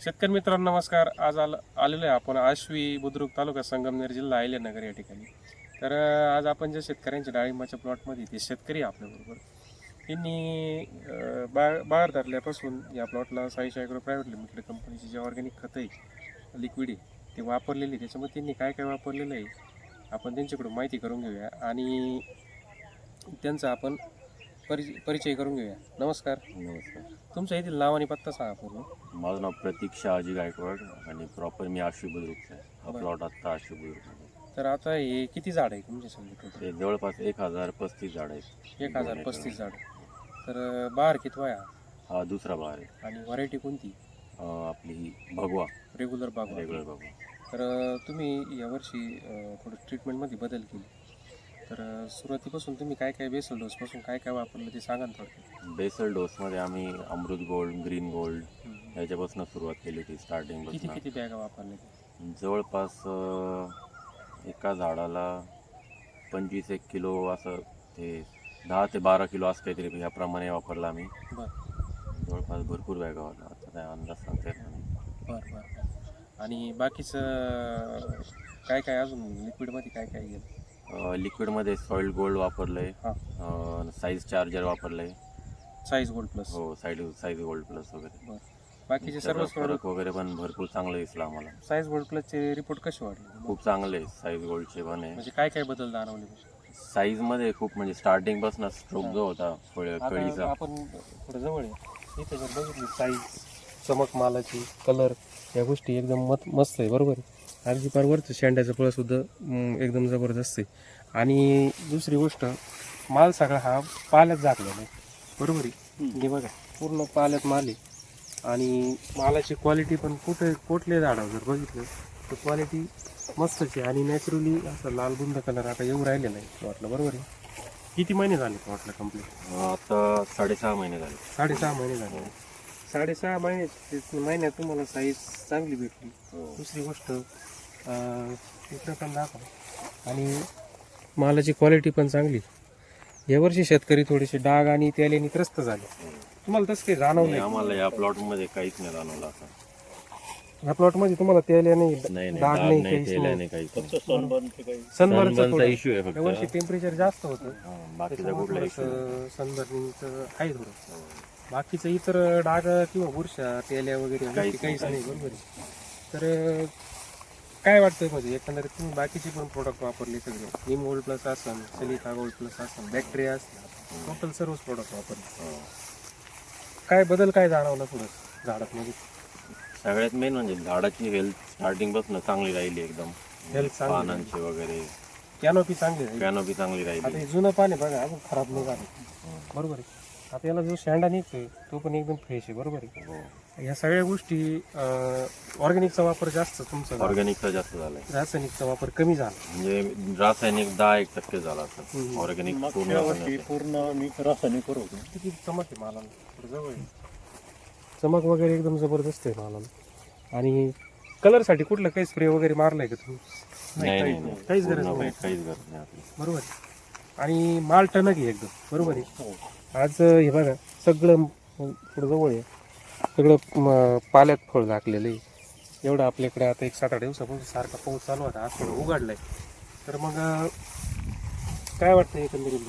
शेतकरी मित्रांनो नमस्कार. आज आलेलो आहे आपण आश्वी बुद्रुक तालुका संगमनेर जिल्हा अहिल्यानगर या ठिकाणी. तर आज आपण जे शेतकऱ्यांच्या डाळिंबाच्या प्लॉटमध्ये ते शेतकरी आपल्याबरोबर त्यांनी बाहेर धरल्यापासून या प्लॉटला साईश ॲग्रो प्रायव्हेट लिमिटेड कंपनीची जे ऑर्गॅनिक खतं आहे लिक्विड आहे ते वापरलेले. त्याच्यामध्ये त्यांनी काय काय वापरलेलं आहे आपण त्यांच्याकडून माहिती करून घेऊया आणि त्यांचा आपण परिचय करून घेऊया. नमस्कार. नमस्कार. तुमच्या येथील नाव आणि पत्ता सांगा पूर्ण. माझं नाव प्रतीक शहाजी गायकवाड आणि प्रॉपर मी आश्वी बुद्रुकचा आहे. हा बरं. प्लॉट आत्ता आश्वी बुद्रुकमध्ये. तर आता हे किती झाड आहे तुमच्या समजा टोटल? ते जवळपास 1035 झाड आहेत. 1035 झाड. तर बहार कितवा आहे हा दुसरा बहार आहे. आणि व्हरायटी कोणती? आपली ही भगवा, रेग्युलर बाग. रेग्युलर भगवा. तर तुम्ही यावर्षी थोडं ट्रीटमेंटमध्ये बदल केली. तर सुरुवातीपासून तुम्ही काय काय बेसल डोसपासून काय काय वापरलं ते सांगा ना थोडक्यात. बेसल डोसमध्ये आम्ही अमृत गोल्ड, ग्रीन गोल्ड याच्यापासून सुरुवात केली होती किती स्टार्टिंगपासून. किती बॅगा वापरल्या? जवळपास एका झाडाला 25-1 किलो असं ते 10 ते 12 किलो असं काहीतरी ह्याप्रमाणे वापरला आम्ही. बरं जवळपास भरपूर बॅगा होता. आता काय अंदाज सांगता येत नाही. बरं बरं. आणि बाकीचं काय काय अजून लिक्विडमध्ये काय काय गेलं? लिक्विडमध्ये सॉइल गोल्ड वापरलंय, हां. साईज चार्जर वापरलंय. Size gold plus. हो, साईज गोल्ड प्लस वगैरे. बरं. बाकीचे सर्व त्याचा फरक वगैरे पण भरपूर चांगलं दिसलं आम्हाला. साईज गोल्ड प्लसचे रिपोर्ट कसे वाटले? खूप चांगले साईज गोल्डचे पण आहे. म्हणजे काय काय बदल जाणवले? साईजमध्ये खूप म्हणजे स्टार्टिंग पासून स्ट्रोक जो होता कळीचा. आपण थोडं जवळ आहे इथे जर बघितली साईज, चमक मालाची, कलर या गोष्टी एकदम मस्त आहे. बरोबर आहे. अगदी पार वरचं शेंड्याचं फळ सुद्धा एकदम जबरदस्त आहे. आणि दुसरी गोष्ट माल सगळा हा पाल्यात झाकलेला आहे. बरोबर आहे. हे बघा पूर्ण पाल्यात माल आहे आणि मालाची क्वालिटी पण कुठले झाडावर जर बघितलं तर क्वालिटी मस्तच आहे. आणि नॅचरली असं लाल बुंद कलर आता येऊ राहिलेला आहे प्लॉटला. बरोबर आहे. किती महिने झाले प्लॉटला कम्प्लीट? आता 6.5 महिने झाले. 6.5 महिने झाले. 6.5 महिन्यात तुम्हाला साईज चांगली भेटली. दुसरी गोष्ट इकडं पण दाखवा आणि मालाची क्वालिटी पण चांगली. यावर्षी शेतकरी थोडेसे डाग आणि त्याल्याने त्रस्त झाले. तुम्हाला तसं काही जाणवलं नाही? आम्हाला या प्लॉटमध्ये काहीच नाही जाणवलं असं. ह्या प्लॉटमध्ये तुम्हाला त्याल्या नाही, नाही डाग नाही, नाही, काहीच तेल नाही. नाही, काहीच नाही. सनबर्नचा सनबर्नचा इश्यू आहे यावर्षी फक्त. टेम्परेचर जास्त होतं. बाकीचा कुठला इश्यू सनबर्निंगचं आहे थोडं. बाकीचं इतर डाग किंवा बुरशा तेल्या वगैरे काहीच नाही. बरोबर आहे. तर काय वाटतंय म्हणजे एकंदरीत तुम्ही बाकीचे पण प्रोडक्ट वापरले सगळे, निम गोल्ड प्लस असन, सलिका गोल्ड प्लस असन, बॅक्टेरिया असतात, टोटल सर्वच प्रोडक्ट वापरले. काय बदल काय जाणवला पुढं झाडात मध्ये? सगळ्यात मेन म्हणजे झाडाची हेल्थ स्टार्टिंग पासून चांगली राहिली एकदम. हेल्थ चांगली, पानांची वगैरे कॅनोपी चांगली राहिली. कॅनोपी चांगली आता राहिली. हे जुनं पान आहे बघा, अजून खराब नाही झालं. बरोबर आहे. आता याला जो शेंडा निघतोय तो पण एकदम फ्रेश आहे. बरोबर आहे. हो. ह्या सगळ्या गोष्टी ऑर्गॅनिकचा वापर जास्त तुमचा झाला. ऑर्गॅनिकचा जास्त झालाय. रासायनिकचा वापर कमी झाला. म्हणजे रासायनिक 10% झाला असं. ऑर्गॅनिक पूर्ण मी रासायनिक करतो. किती चमक आहे मालाला, थोडं जवळ आहे. चमक वगैरे एकदम जबरदस्त आहे मालाला. आणि कलरसाठी कुठलं काही स्प्रे वगैरे मारलाय का तुम्ही? नाही, काहीच गरज पूर्ण नाही. काहीच गरज नाही आपली. बरोबर आहे. आणि माल टणक आहे एकदम. बरोबर आहे. आज हे बघा सगळं थोडं जवळ आहे, सगळं पाल्यात फळ झाकलेलं आहे. एवढं आपल्याकडे आता 1-7-8 दिवसापासून सारखा पाऊस चालू होता, आज थोडं उघडलाय. तर मग काय वाटतंय एकंदरीत?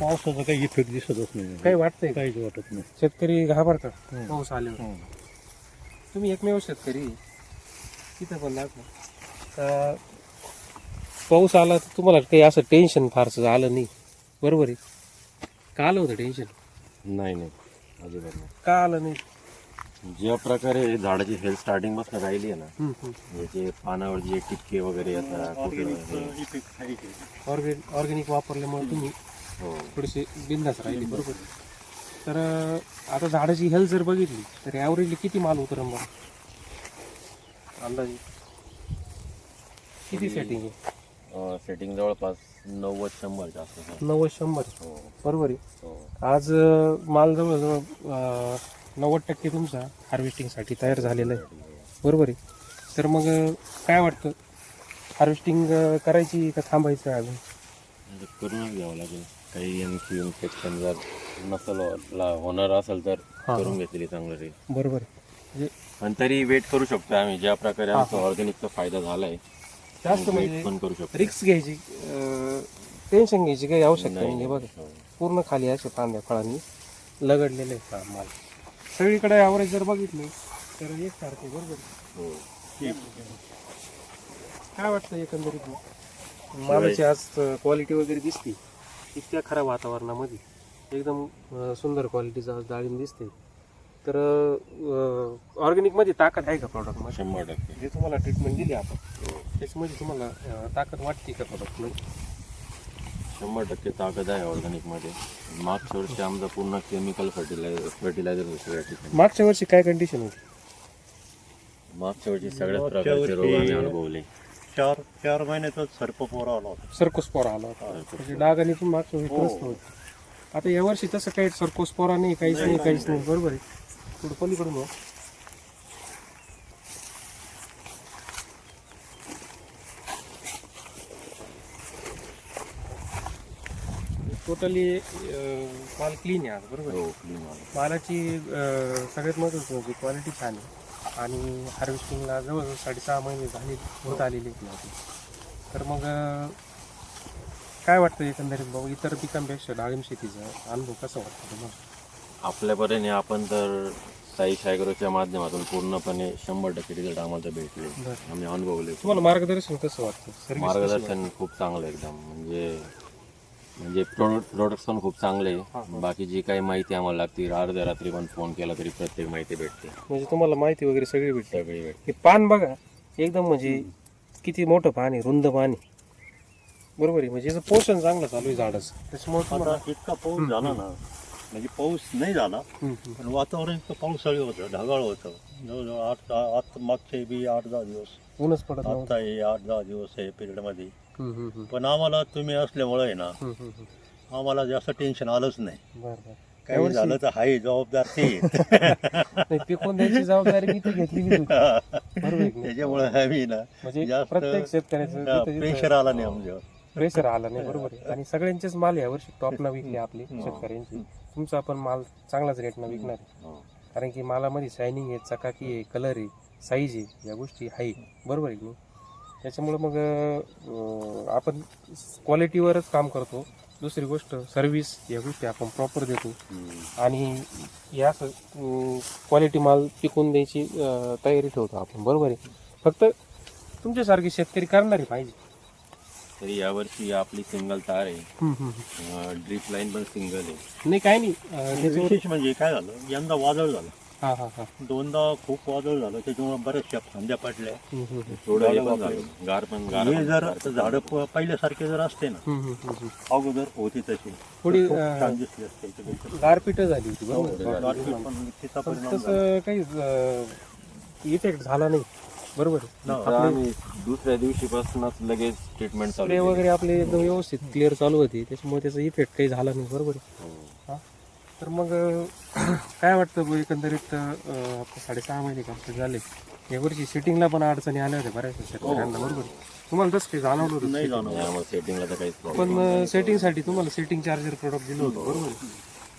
पावसाचा काही इफेक्ट दिसतच नाही. काही वाटतंय? काहीच वाटत नाही. शेतकरी घाबरतात पाऊस आल्यावर. तुम्ही एकमेव शेतकरी तिथं पण दाखवा. पाऊस आला तर तुम्हाला काही असं टेन्शन फारसं आलं नाही. बरोबर आहे. का आलं होतं टेन्शन? नाही अजिबात नाही. का आलं नाही? ज्या प्रकारे झाडाची हेल्थ स्टार्टिंग पासून राहिली आहे ना, म्हणजे पानावर जे टिपके वगैरे येतात ऑर्गॅनिक वापरल्यामुळे तुम्ही थोडीशी बिंदास राहिली. बरोबर. तर आता झाडाची हेल्थ जर बघितली तर ॲव्हरेजली किती माल उतरन बरं अंदाजे? किती सेटिंग आहे? सेटिंग जवळपास 90-100 जास्त. 90-100. बरोबर आहे. आज माल जवळजवळ 90% तुमचा हार्वेस्टिंगसाठी तयार झालेला आहे. बरोबर आहे. तर मग काय वाटतं, हार्वेस्टिंग करायची का थांबायचं अजून? करूनच घ्यावं लागेल. काही इन्फेक्शन जर नसेल होणार असेल तर करून घेतली चांगलं राहील. बरोबर आहे. म्हणजे पण तरी वेट करू शकतो आम्ही, ज्या प्रकारे आमचा ऑर्गॅनिकचा फायदा झालाय जास्त वेट म्हणजे पण करू शकतो. रिक्स घ्यायची, टेन्शन घ्यायची काही आवश्यकता नाही, नाही. बघा हो. पूर्ण खाली असे फांद्या फळांनी लगडलेले आहेत माल. सगळीकडे ॲव्हरेज जर बघितलं तर एकसारखे बरोबर. हो. काय वाटतं एकंदरीत मालाची आज क्वालिटी वगैरे दिसते इतक्या खराब वातावरणामध्ये एकदम सुंदर क्वालिटीचा आज डाळिंब दिसते. तर ऑर्गॅनिकमध्ये ताकद आहे का प्रॉडक्टमध्ये? 100%. जे तुम्हाला ट्रीटमेंट दिली आपण त्याच्यामध्ये तुम्हाला ताकद वाटते का प्रॉडक्टमध्ये? 100% ताकद आहे ऑर्गॅनिकमध्ये. मागच्या वर्षी आमचा पूर्ण केमिकल फर्टिलायझर होतं सगळ्या ठिकाणी. मागच्या वर्षी काय कंडिशन होती? मागच्या वर्षी सगळ्याच मागच्या प्रकारचे रोग वर्षी- आम्ही अनुभवले. 4 महिन्यातच सर्पपोरा आला होता. सर्कोस्पोरा आला होता. म्हणजे डागाने पण मागच्या वेळी त्रस्त होती. आता यावर्षी तसं काही सर्कोस्पोरा नाही, काहीच नाही, काहीच नाही. बरोबर आहे. थोडं पलीकडून या. टोटली माल क्लीन आहे आज. बरोबर आहे. हो, clean आहे. मालाची सगळ्यात महत्त्वाची म्हणजे क्वालिटी छान आहे आणि हार्वेस्टिंगला जवळजवळ 6.5 महिने झाले होत आलेले आहेत माझे. तर मग काय वाटतं एकंदरीत भाऊ इतर पिकांपेक्षा डाळिंब शेतीचा अनुभव कसा वाटतो तुम्हाला? आपल्या परीने आपण तर साई ॲग्रोच्या माध्यमातून पूर्णपणे 100% रिझल्ट आम्हाला भेटले, बरं. आम्ही अनुभवले. तुम्हाला मार्गदर्शन कसं वाटतं? सर्व्हिस कशी वाटते? मार्गदर्शन खूप चांगलं एकदम, म्हणजे प्रोडक्ट्स पण खूप चांगले. बाकी जी काही माहिती आम्हाला लागते अर्ध्या रात्री पण फोन केला तरी प्रत्येक माहिती भेटते, म्हणजे तुम्हाला माहिती वगैरे सगळी भेटते. सगळी भेटते. हे पान बघा एकदम म्हणजे किती मोठं पान आहे, रुंद पान आहे. बरोबर आहे. म्हणजे याचं पोषण चांगलं चालू आहे झाडाचं. त्याच्यामुळे तुम्हाला आता इतका पाऊस झाला ना, म्हणजे पाऊस नाही झाला पण वातावरण इतकं पावसाळी होतं, ढगाळ होतं. जवळजवळ 8 मागचे बी 8-10 दिवस, ऊनच पडत नव्हतं. आता हे 8-10 दिवस आहे पिरियडमध्ये. बरं पण आम्हाला तुम्ही असल्यामुळे आहे ना, आम्हाला जास्त टेन्शन आलंच नाही. बरं. काही झालं तर हाय जबाबदार ते आहेत. नाही, पिकवून द्यायची जबाबदारी मी तर घेतली बी होती. बरोबर आहे की नाही? त्याच्यामुळे आम्ही ना म्हणजे जास्त प्रत्येक शेतकऱ्याचं प्रेशर आला नाही आमच्यावर. प्रेशर आला नाही. बरोबर आहे. आणि सगळ्यांचेच माल यावर्षी टॉपना विकले आपले शेतकऱ्यांचे. तुमचा पण माल चांगलाच रेटना विकणार आहे. हो. कारण की मालामध्ये शायनिंग आहे, चकाकी आहे, कलर आहे, साईज आहे, या गोष्टी आहे. बरोबर आहे की नाही? त्याच्यामुळं मग आपण क्वालिटीवरच काम करतो. दुसरी गोष्ट सर्व्हिस या गोष्टी आपण प्रॉपर देतो आणि या क्वालिटी माल पिकवून द्यायची तयारी ठेवतो आपण. बरोबर आहे. फक्त तुमच्यासारखे शेतकरी करणारे पाहिजे. तरी यावर्षी आपली सिंगल तार आहे, ड्रीप लाईन पण सिंगल आहे. नाही काही नाही त्याच्यावर विशेष म्हणजे काय झालं, यंदा वादळ झालं. हा हा हा 2दा खूप वादळ झालं, त्याच्यामुळे बऱ्याचशा फांद्या पडल्या. थोडं हे पण झालं, गार हे जर झाडं पहिल्यासारखे जर असते ना, अगोदर होती तशी थोडी छान दिसली असते याच्यापेक्षा. गारपीट झाली होती. बरोबर. गारपीट पण तिचा पण परिणाम झाला. तसं काही इफेक्ट झाला नाही. बरोबर आहे. तर आम्ही दुसऱ्या दिवशीपासूनच लगेच ट्रीटमेंट चालू स्प्रे केली. वगैरे आपले एकदम व्यवस्थित क्लिअर चालू होती, त्याच्यामुळे त्याचा इफेक्ट काही झाला नाही. बरोबर आहे. हो. हा. तर मग काय वाटतं बुवा एकंदरीत आता 6.5 महिने कंप्लीट झाले. यावर्षी सेटिंगला पण अडचणी आल्या होत्या बऱ्याचशा शेतकऱ्यांना. बरोबर आहे. तुम्हाला तसं काही जाणवलं होतं? नाही जाणवलं. आणि आम्हाला सेटिंगला तर काहीच प्रॉब्लेम पण सेटिंगसाठी तुम्हाला सेटिंग चार्जर प्रोडक्ट दिलं होतं. बरोबर आहे.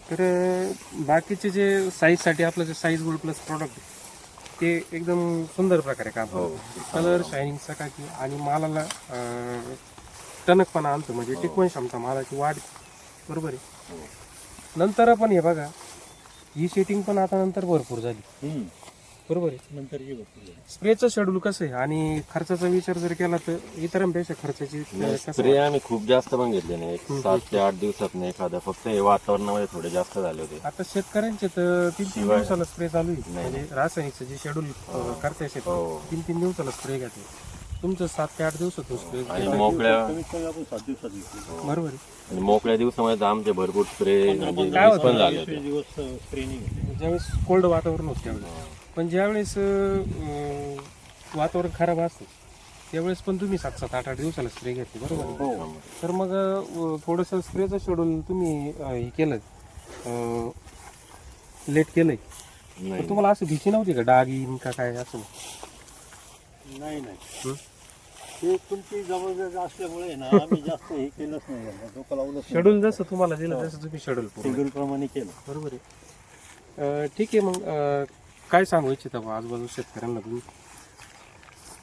तर बाकीचे जे साईजसाठी आपलं जे साईज गोल्ड प्लस प्रोडक्ट ते एकदम सुंदर प्रकारे काम करतं. कलर शायनिंग चकाकी आणि मालाला टणकपणा आणतो. म्हणजे टिकवण क्षमता मालाची वाढ. बरोबर आहे. नंतर पण हे बघा ही सेटिंग पण आता नंतर भरपूर झाली. बरोबर आहे. नंतर जी गोष्ट झाली. स्प्रेचं शेड्यूल कसं आहे आणि खर्चाचा विचार जर केला तर इतरांपेक्षा खर्चाची कसं स्प्रे आम्ही खूप जास्त पण घेतले नाही, 7 ते 8 दिवसात नाही एखादा. फक्त हे वातावरणामध्ये थोडे जास्त झाले होते. आता शेतकऱ्यांचे तर 3-3 दिवसाला स्प्रे चालू आहे. म्हणजे रासायनिकचं जे शेड्यूल करताय शेतकरी 3-3 दिवसाला स्प्रे घेते. तुमचं 7 ते 8 दिवसातून स्प्रे. आणि मोकळ्या कमीत कमी आपण 7 दिवसात घेतली. बरोबर आहे. आणि मोकळ्या दिवसामध्ये आमचे भरपूर स्प्रे म्हणजे काय होतं? पण झाले 20 होते. दिवस स्प्रे नाही घेतली. ज्यावेळेस कोल्ड वातावरण होतं त्यावेळेस. पण ज्यावेळेस वातावरण खराब असतं त्यावेळेस पण तुम्ही 7-7, 8-8 दिवसाला स्प्रे घेतली. बरोबर आहे. तर मग थोडंसं स्प्रेचं शेड्यूल तुम्ही हे केलं लेट केलंय. नाही. तर तुम्हाला असं भीती नव्हती का डाग येईन का काय असं? नाही ते तुमची जबाबदारी असल्यामुळे ना आम्ही जास्त हे केलंच नाही. डोकं लावलंच शेड्यूल जसं तुम्हाला दिलं तसं तुम्ही शेड्यूल शेड्यूल प्रमाणे केलं. बरोबर आहे. ठीक आहे. मग काय सांगू इच्छिता बा आजूबाजू शेतकऱ्यांना तुम्ही?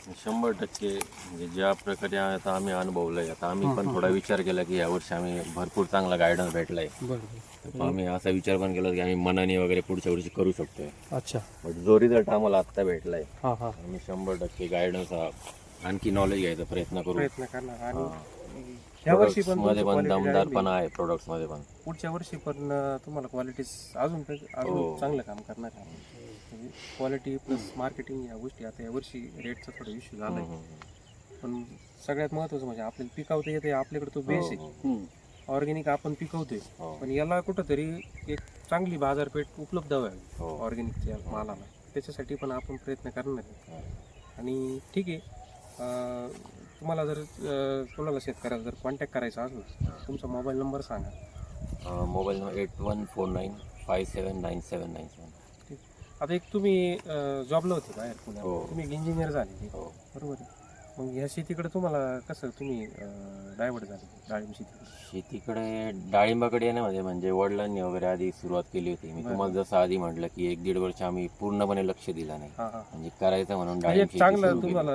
100% म्हणजे ज्या प्रकारे आता आम्ही अनुभवलंय, आता आम्ही पण थोडा विचार केला की यावर्षी आम्ही भरपूर चांगला गायडन्स भेटलाय. बरं. तर आम्ही असा विचार पण केला की आम्ही मनाने वगैरे पुढच्या वर्षी करू शकतोय. अच्छा. बट जो रिझल्ट आम्हाला आत्ता भेटलाय, हां हां. आम्ही 100% गायडन्स आणखी नॉलेज घ्यायचा प्रयत्न करू. प्रयत्न करणार आणि ह्या वर्षी पण मध्ये पण quality दमदार राहिली. पण आहे प्रोडक्ट्स मध्ये पण. पुढच्या वर्षी पण तुम्हाला क्वालिटी अजून हो. चांगलं काम करणार आहे. म्हणजे क्वालिटी प्लस मार्केटिंग या गोष्टी आता या वर्षी रेटचा थोडा इश्यू झाला आहे. पण सगळ्यात महत्त्वाचं म्हणजे आपल्याला पिकावता येते, आपल्याकडे तो बेस आहे. ऑर्गॅनिक आपण पिकवतोय, हो. पण याला कुठंतरी एक चांगली बाजारपेठ उपलब्ध व्हावी हो. ऑर्गॅनिकच्या मालाला. त्याच्यासाठी पण आपण प्रयत्न करणार आहे. आणि ठीक आहे, तुम्हाला जर कोणाला शेतकऱ्याला जर कॉन्टॅक्ट करायचा असला तुमचा मोबाईल नंबर सांगा. Mobile number 8149579797. ठीक. आता एक तुम्ही जॉबला होते बाहेर पुण्यात, हो. तुम्ही इंजिनियर झाले हो. बरोबर आहे. मग ह्या शेतीकडे तुम्हाला कसं तुम्ही डायव्हर्ट झाले डाळिंब शेतीकडे? शेतीकडे डाळिंबाकडे येण्यामध्ये म्हणजे वडिलांनी वगैरे आधी सुरुवात केली होती. मी तुम्हाला जसं आधी म्हटलं की 1-1.5 वर्ष आम्ही पूर्णपणे लक्ष दिलं नाही. हां हां. म्हणजे करायचं म्हणून म्हणजे डाळिंब एक शेती चांगलं सुरू केली. तुम्हाला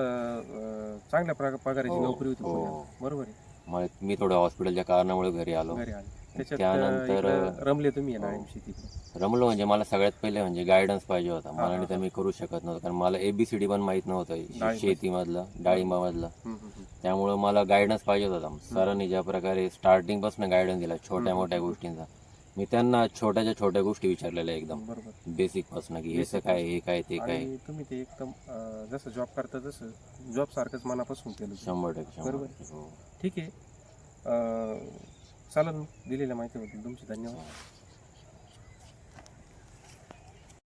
चांगल्या पगाराची हो. नोकरी होती हो. पुण्यात, बरोबर आहे. मग मी थोडं हॉस्पिटलच्या कारणामुळे घरी आलो. घरी आले त्याच्यात त्यानंतर इकडं रमले तुम्ही या डाळिंब शेतीकडे? रमलो म्हणजे मला सगळ्यात पहिले म्हणजे गायडन्स पाहिजे होता. मला नाही तर मी करू शकत नव्हतं, कारण मला ABCD पण माहित नव्हतं शेतीमधलं, डाळिंबामधलं. त्यामुळं मला गायडन्स पाहिजे होता. सरांनी ज्या प्रकारे स्टार्टिंग पासून गायडन्स दिला छोट्या मोठ्या गोष्टींचा, मी त्यांना छोट्याच्या छोट्या गोष्टी विचारलेल्या एकदम बरोबर. बेसिक पासून की हे काय, हे काय, ते काय. आणि तुम्ही ते एकदम जसं जॉब करता तसं जॉब सारखंच मनापासून केलं तुम्ही. 100%. बरोबर. 100%. हो. ठीक आहे, चालेल. दिलेल्या माहितीबद्दल तुमचे धन्यवाद.